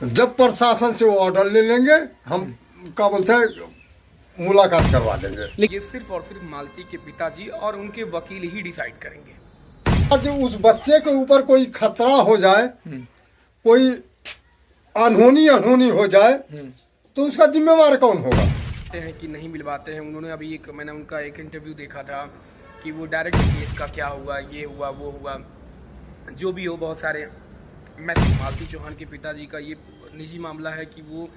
जब प्रशासन से वो ऑर्डर ले लेंगे हम क्या बोलते हैं मुलाकात करवा देंगे। लेकिन सिर्फ और सिर्फ मालती के पिताजी और उनके वकील ही डिसाइड करेंगे। यदि उस बच्चे के ऊपर कोई खतरा हो जाए, कोई अनहोनी हो जाए तो उसका जिम्मेवार कौन होगा? हैं कि नहीं मिलवाते हैं। उन्होंने अभी मैंने उनका एक इंटरव्यू देखा था कि वो डायरेक्ट केस का क्या हुआ, ये हुआ वो हुआ, जो भी हो बहुत सारे मालती चौहान के पिताजी का ये निजी मामला है कि वो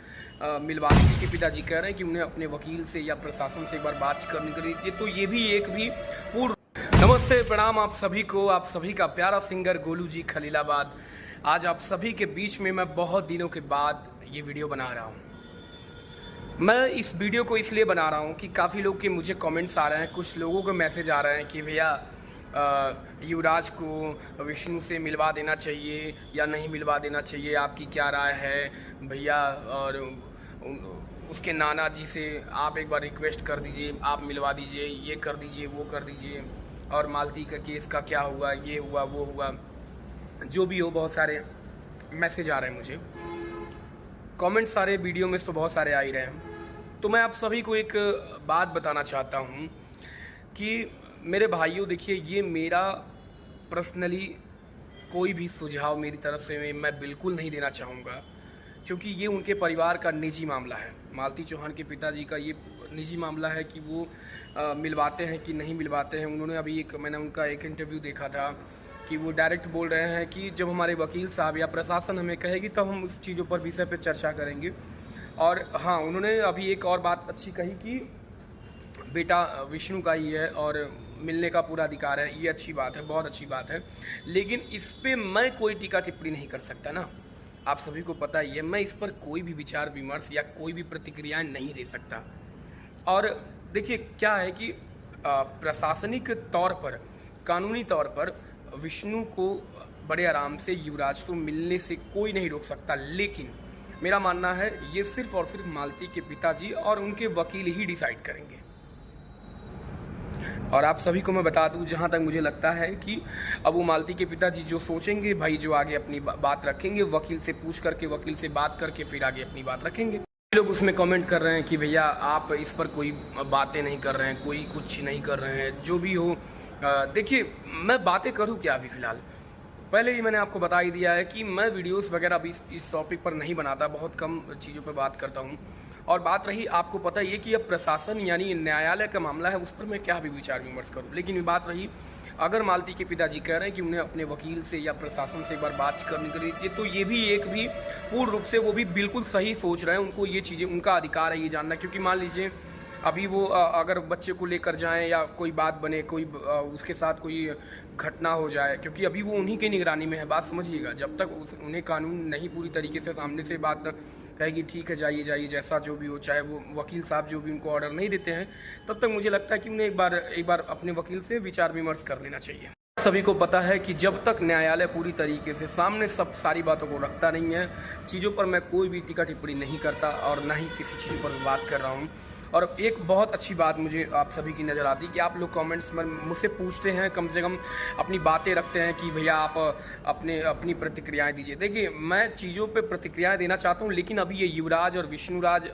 मिलवाती के पिताजी कह रहे हैं कि उन्हें अपने वकील से या प्रशासन से एक बार बात करनी चाहिए। तो ये भी एक भी पूर्ण नमस्ते प्रणाम आप सभी को, आप सभी का प्यारा सिंगर गोलू जी खलीलाबाद। आज आप सभी के बीच में मैं बहुत दिनों के बाद ये वीडियो बना रहा हूँ। मैं इस वीडियो को इसलिए बना रहा हूँ कि काफ़ी लोग के मुझे कमेंट्स आ रहे हैं, कुछ लोगों के मैसेज आ रहे हैं कि भैया युवराज को विष्णु से मिलवा देना चाहिए या नहीं मिलवा देना चाहिए, आपकी क्या राय है भैया? और उसके नाना जी से आप एक बार रिक्वेस्ट कर दीजिए, आप मिलवा दीजिए, ये कर दीजिए, वो कर दीजिए, और मालती का केस का क्या हुआ, ये हुआ वो हुआ, जो भी हो बहुत सारे मैसेज आ रहे हैं मुझे, कमेंट सारे वीडियो में तो बहुत सारे आ ही रहे हैं। तो मैं आप सभी को एक बात बताना चाहता हूँ कि मेरे भाइयों देखिए, ये मेरा पर्सनली कोई भी सुझाव मेरी तरफ से मैं बिल्कुल नहीं देना चाहूँगा, क्योंकि ये उनके परिवार का निजी मामला है। मालती चौहान के पिताजी का ये निजी मामला है कि वो मिलवाते हैं कि नहीं मिलवाते हैं। उन्होंने अभी मैंने उनका एक इंटरव्यू देखा था कि वो डायरेक्ट बोल रहे हैं कि जब हमारे वकील साहब या प्रशासन हमें कहेगी तब हम उस चीज़ों पर विषय पर चर्चा करेंगे। और हाँ, उन्होंने अभी एक और बात अच्छी कही कि बेटा विष्णु का ही है और मिलने का पूरा अधिकार है। ये अच्छी बात है, बहुत अच्छी बात है, लेकिन इस पर मैं कोई टीका टिप्पणी नहीं कर सकता ना, आप सभी को पता ही है। मैं इस पर कोई भी विचार विमर्श या कोई भी प्रतिक्रियाएं नहीं दे सकता। और देखिए क्या है कि प्रशासनिक तौर पर, कानूनी तौर पर विष्णु को बड़े आराम से युवराज को मिलने से कोई नहीं रोक सकता, लेकिन मेरा मानना है ये सिर्फ और सिर्फ मालती के पिताजी और उनके वकील ही डिसाइड करेंगे। और आप सभी को मैं बता दूं, जहां तक मुझे लगता है कि अब वो मालती के पिताजी जो सोचेंगे भाई, जो आगे अपनी बात रखेंगे, वकील से पूछ करके, वकील से बात करके फिर आगे अपनी बात रखेंगे। लोग उसमें कमेंट कर रहे हैं कि भैया आप इस पर कोई बातें नहीं कर रहे हैं, कोई कुछ नहीं कर रहे हैं, जो भी हो। देखिए मैं बातें करूँ क्या? अभी फ़िलहाल पहले ही मैंने आपको बता ही दिया है कि मैं वीडियोस वगैरह अभी इस टॉपिक पर नहीं बनाता, बहुत कम चीज़ों पर बात करता हूँ। और बात रही, आपको पता ही है कि अब प्रशासन यानी न्यायालय का मामला है, उस पर मैं क्या भी विचार विमर्श करूँ। लेकिन बात रही, अगर मालती के पिताजी कह रहे हैं कि उन्हें अपने वकील से या प्रशासन से एक बार बात करनी चाहिए, तो ये भी एक भी पूर्ण रूप से वो भी बिल्कुल सही सोच रहे हैं। उनको ये चीज़ें, उनका अधिकार है ये जानना, क्योंकि मान लीजिए अभी वो अगर बच्चे को लेकर जाएं या कोई बात बने, कोई उसके साथ कोई घटना हो जाए, क्योंकि अभी वो उन्हीं की निगरानी में है, बात समझिएगा। जब तक उन्हें कानून नहीं पूरी तरीके से सामने से बात कहेगी ठीक है जाइए जाइए, जैसा जो भी हो, चाहे वो वकील साहब जो भी उनको ऑर्डर नहीं देते हैं, तब तक मुझे लगता है कि उन्हें एक बार अपने वकील से विचार विमर्श कर लेना चाहिए। सभी को पता है कि जब तक न्यायालय पूरी तरीके से सामने सारी बातों को रखता नहीं है, चीज़ों पर मैं कोई भी टीका टिप्पणी नहीं करता और ना ही किसी चीज़ों पर बात कर रहा हूँ। और एक बहुत अच्छी बात मुझे आप सभी की नज़र आती है कि आप लोग कमेंट्स में मुझसे पूछते हैं, कम से कम अपनी बातें रखते हैं कि भैया आप अपनी प्रतिक्रियाएं दीजिए। देखिए मैं चीज़ों पे प्रतिक्रियाएं देना चाहता हूं, लेकिन अभी ये युवराज और विष्णुराज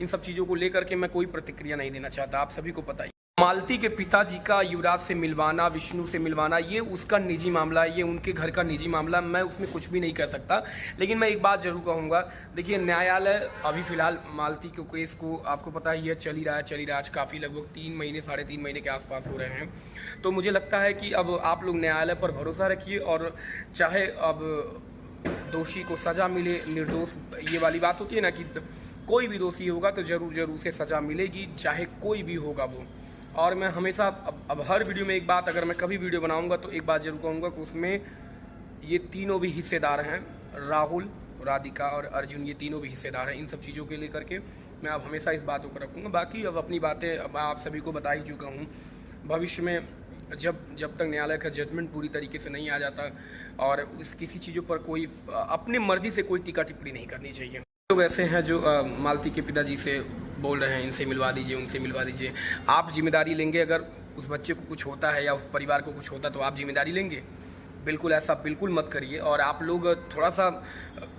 इन सब चीज़ों को लेकर के मैं कोई प्रतिक्रिया नहीं देना चाहता, आप सभी को पता ही। मालती के पिताजी का युवराज से मिलवाना, विष्णु से मिलवाना, ये उसका निजी मामला है, ये उनके घर का निजी मामला है, मैं उसमें कुछ भी नहीं कर सकता। लेकिन मैं एक बात जरूर कहूँगा, देखिए न्यायालय अभी फ़िलहाल मालती के केस को आपको पता ही है चल ही रहा है आज काफ़ी, लगभग 3 महीने 3.5 महीने के आसपास हो रहे हैं। तो मुझे लगता है कि अब आप लोग न्यायालय पर भरोसा रखिए, और चाहे अब दोषी को सज़ा मिले, निर्दोष, ये वाली बात होती है ना कि कोई भी दोषी होगा तो ज़रूर उसे सज़ा मिलेगी, चाहे कोई भी होगा वो। और मैं हमेशा अब हर वीडियो में एक बात, अगर मैं कभी वीडियो बनाऊंगा तो एक बात जरूर कहूँगा कि उसमें ये तीनों भी हिस्सेदार हैं, राहुल, राधिका और अर्जुन, ये तीनों भी हिस्सेदार हैं इन सब चीज़ों के लेकर के। मैं अब हमेशा इस बातों को रखूँगा। बाकी अब अपनी बातें अब आप सभी को बता ही चुका हूँ। भविष्य में जब तक न्यायालय का जजमेंट पूरी तरीके से नहीं आ जाता, और किसी चीज़ों पर कोई अपनी मर्जी से कोई टीका टिप्पणी नहीं करनी चाहिए। लोग ऐसे हैं जो मालती के पिताजी से बोल रहे हैं इनसे मिलवा दीजिए, उनसे मिलवा दीजिए। आप जिम्मेदारी लेंगे? अगर उस बच्चे को कुछ होता है या उस परिवार को कुछ होता तो आप जिम्मेदारी लेंगे? बिल्कुल ऐसा बिल्कुल मत करिए। और आप लोग थोड़ा सा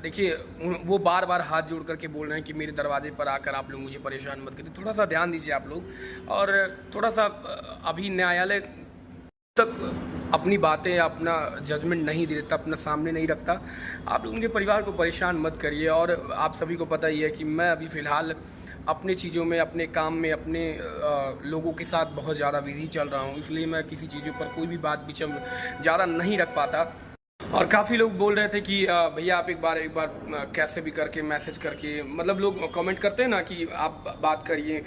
देखिए, वो बार बार हाथ जोड़ करके बोल रहे हैं कि मेरे दरवाजे पर आकर आप लोग मुझे परेशान मत करिए। थोड़ा सा ध्यान दीजिए आप लोग। और थोड़ा सा अभी न्यायालय तक अपनी बातें, अपना जजमेंट नहीं दे देता, अपना सामने नहीं रखता। आप लोग उनके परिवार को परेशान मत करिए। और आप सभी को पता ही है कि मैं अभी फ़िलहाल अपने चीज़ों में, अपने काम में, अपने लोगों के साथ बहुत ज़्यादा बिजी चल रहा हूँ, इसलिए मैं किसी चीज़ों पर कोई भी बात विचम ज़्यादा नहीं रख पाता। और काफ़ी लोग बोल रहे थे कि भैया आप एक बार कैसे भी करके मैसेज करके, मतलब लोग कमेंट करते हैं ना कि आप बात करिए,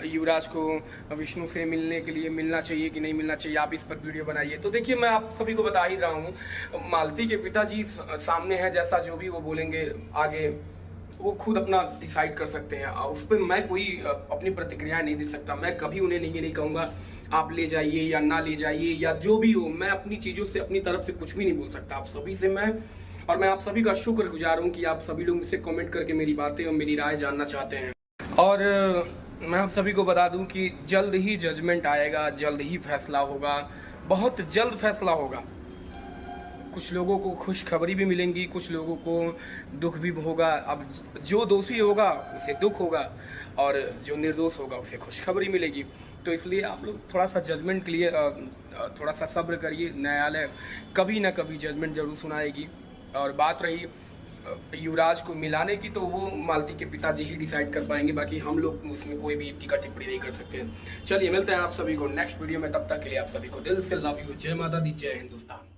युवराज को विष्णु से मिलने के लिए मिलना चाहिए कि नहीं मिलना चाहिए, आप इस पर वीडियो बनाइए। तो देखिए, मैं आप सभी को बता ही रहा हूँ, मालती के पिताजी सामने है, जैसा जो भी वो बोलेंगे आगे वो खुद अपना डिसाइड कर सकते हैं। उस पर मैं कोई अपनी प्रतिक्रिया नहीं दे सकता। मैं कभी उन्हें नहीं कहूँगा आप ले जाइए या ना ले जाइए या जो भी हो। मैं अपनी चीज़ों से, अपनी तरफ से कुछ भी नहीं बोल सकता। आप सभी से मैं आप सभी का शुक्रगुजार हूँ कि आप सभी लोग मुझसे कमेंट करके मेरी बातें और मेरी राय जानना चाहते हैं। और मैं आप सभी को बता दूं कि जल्द ही जजमेंट आएगा, जल्द ही फैसला होगा, बहुत जल्द फैसला होगा। कुछ लोगों को खुशखबरी भी मिलेंगी, कुछ लोगों को दुख भी होगा। अब जो दोषी होगा उसे दुख होगा और जो निर्दोष होगा उसे खुशखबरी मिलेगी। तो इसलिए आप लोग थोड़ा सा जजमेंट के लिए थोड़ा सा सब्र करिए। न्यायालय कभी ना कभी जजमेंट जरूर सुनाएगी। और बात रही युवराज को मिलाने की, तो वो मालती के पिताजी ही डिसाइड कर पाएंगे, बाकी हम लोग उसमें कोई भी टीका टिप्पणी नहीं कर सकते। चलिए, मिलते हैं आप सभी को नेक्स्ट वीडियो में। तब तक के लिए आप सभी को दिल से लव यू। जय माता दी, जय हिंदुस्तान।